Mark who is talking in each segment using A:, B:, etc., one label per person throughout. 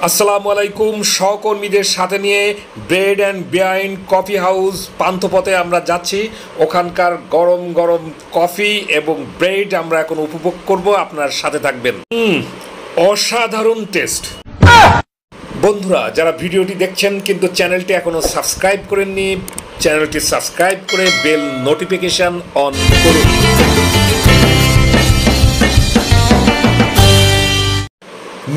A: আসসালামু আলাইকুম। সহকর্মীদের সাথে নিয়ে ব্রেড অ্যান্ড বিয়াইন কফি হাউস পান্থপথে আমরা যাচ্ছি। ওখানকার গরম গরম কফি এবং ব্রেড আমরা এখন উপভোগ করব। আপনার সাথে থাকবেন। অসাধারণ টেস্ট। বন্ধুরা, যারা ভিডিওটি দেখছেন কিন্তু চ্যানেলটি এখনো সাবস্ক্রাইব করেননি, চ্যানেলটি সাবস্ক্রাইব করে বেল নোটিফিকেশন অন করুন।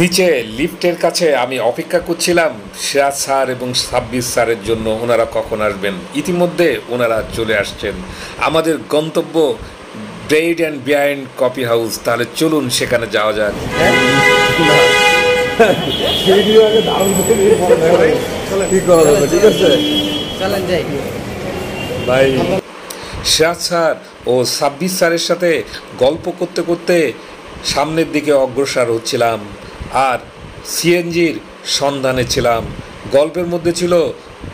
A: নিচে লিফটের কাছে আমি অপেক্ষা করছিলাম সিরাজ স্যার এবং সাব্বির স্যারের জন্য। ওনারা কখন আসবেন? ইতিমধ্যে ওনারা চলে আসছেন। আমাদের গন্তব্য ব্রেড অ্যান্ড বিয়াইন কফি হাউস। তাহলে চলুন সেখানে যাওয়া যাক। ভাই, সিরাজ স্যার ও সাব্বির স্যারের সাথে গল্প করতে করতে সামনের দিকে অগ্রসর হচ্ছিলাম আর সিএনজির সন্ধানে ছিলাম। গল্পের মধ্যে ছিল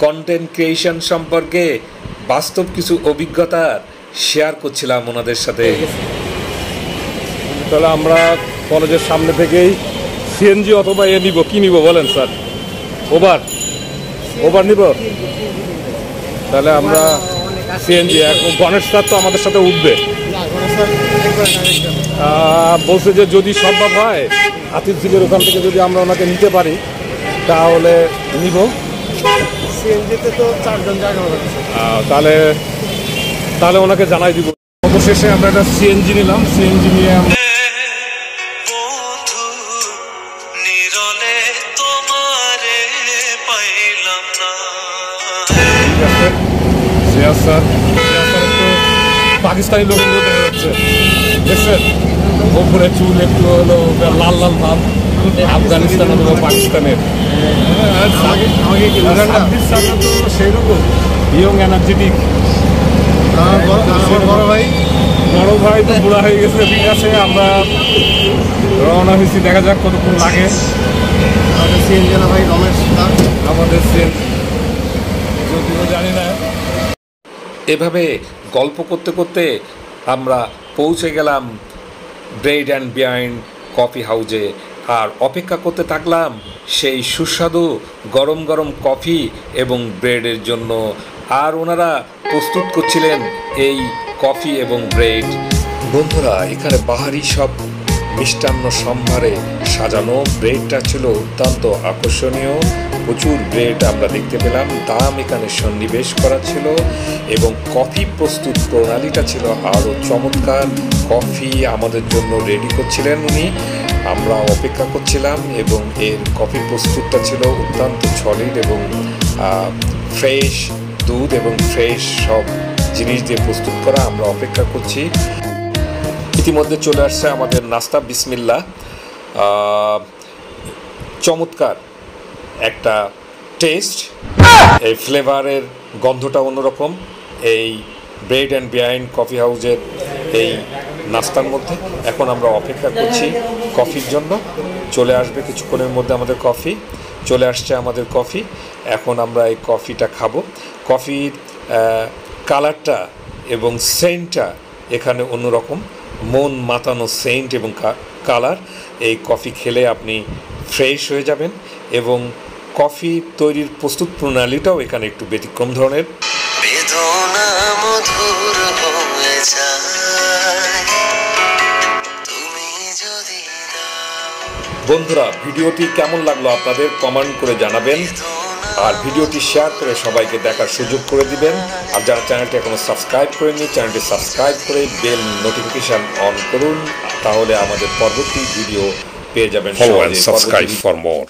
A: কন্টেন্ট ক্রিয়েশন সম্পর্কে বাস্তব কিছু অভিজ্ঞতা শেয়ার করছিলাম ওনাদের সাথে।
B: তাহলে আমরা কলেজের সামনে থেকেই সিএনজি অথবা এ নিব। কি নিব বলেন স্যার? ওভার নিব? তাহলে আমরা সিএনজি। গণেশ স্যার তো আমাদের সাথে উঠবে, বলছে যে যদি সম্ভব হয় আতিফ জিলের ওখান থেকে যদি আমরা ওনাকে নিতে পারি তাহলে নিব।
C: সিএনজিতে তো 4 জন জায়গা হবে।
B: তাহলে ওনাকে জানাই দিব। অবশেষে আমরা একটা সিএনজি নিলাম। সিএনজি নিয়ে পাকিস্তানি লোকের মতো দেখা যাচ্ছে, দেখছেন? ওপরে চুল একটু হলো লাল লাল ভাব, আফগানিস্তান অথবা পাকিস্তানের। তো সেই রকম ইয়ং এনার্জেটিক। বড় ভাই তো বুড়া হয়ে গেছে। ঠিক আছে, আমরা রওনা হয়েছি। দেখা যাক কতক্ষণ লাগে।
C: আমাদের সিএনজি না ভাই রমেশ,
B: আমাদের সিএনজি যদিও জানি না।
A: এভাবে গল্প করতে করতে আমরা পৌঁছে গেলাম ব্রেড অ্যান্ড বিয়াইন কফি হাউজে আর অপেক্ষা করতে থাকলাম সেই সুস্বাদু গরম গরম কফি এবং ব্রেডের জন্য। আর ওনারা প্রস্তুত করছিলেন এই কফি এবং ব্রেড। বন্ধুরা, এখানে বাহারি সব মিষ্টান্ন সম্ভারে সাজানো। ব্রেডটা ছিল অত্যন্ত আকর্ষণীয়। প্রচুর ব্রেড আমরা দেখতে পেলাম। দাম এখানে সন্নিবেশ করা ছিল এবং কফি প্রস্তুত প্রণালীটা ছিল আরও চমৎকার। কফি আমাদের জন্য রেডি করছিলেন উনি, আমরা অপেক্ষা করছিলাম এবং এর কফি প্রস্তুতটা ছিল অত্যন্ত সলিড এবং ফ্রেশ দুধ এবং ফ্রেশ সব জিনিস দিয়ে প্রস্তুত করা। আমরা অপেক্ষা করছি। ইতিমধ্যে চলে আসছে আমাদের নাস্তা। বিসমিল্লাহ। চমৎকার একটা টেস্ট, এই ফ্লেভারের গন্ধটা অন্যরকম এই ব্রেড অ্যান্ড বিয়াইন কফি হাউজের এই নাস্তার মধ্যে। এখন আমরা অপেক্ষা করছি কফির জন্য। চলে আসবে কিছুক্ষণের মধ্যে আমাদের কফি। চলে আসছে আমাদের কফি। এখন আমরা এই কফিটা খাবো। কফির কালারটা এবং সেন্টটা এখানে অন্যরকম, মন মাতানো সেন্ট এবং কালার। এই কফি খেলে আপনি ফ্রেশ হয়ে যাবেন এবং কফি তৈরির প্রস্তুত প্রণালীটাও এখানে একটু ব্যতিক্রম ধরনের। বন্ধুরা, ভিডিওটি কেমন লাগলো আপনাদের কমেন্ট করে জানাবেন আর ভিডিওটি শেয়ার করে সবাইকে দেখার সুযোগ করে দিবেন। আর যারা চ্যানেলটি এখনো সাবস্ক্রাইব করেননি, চ্যানেলটি সাবস্ক্রাইব করে বেল নোটিফিকেশন অন করুন। তাহলে আমাদের পরবর্তী ভিডিও পেয়ে যাবেন।
B: Subscribe for more.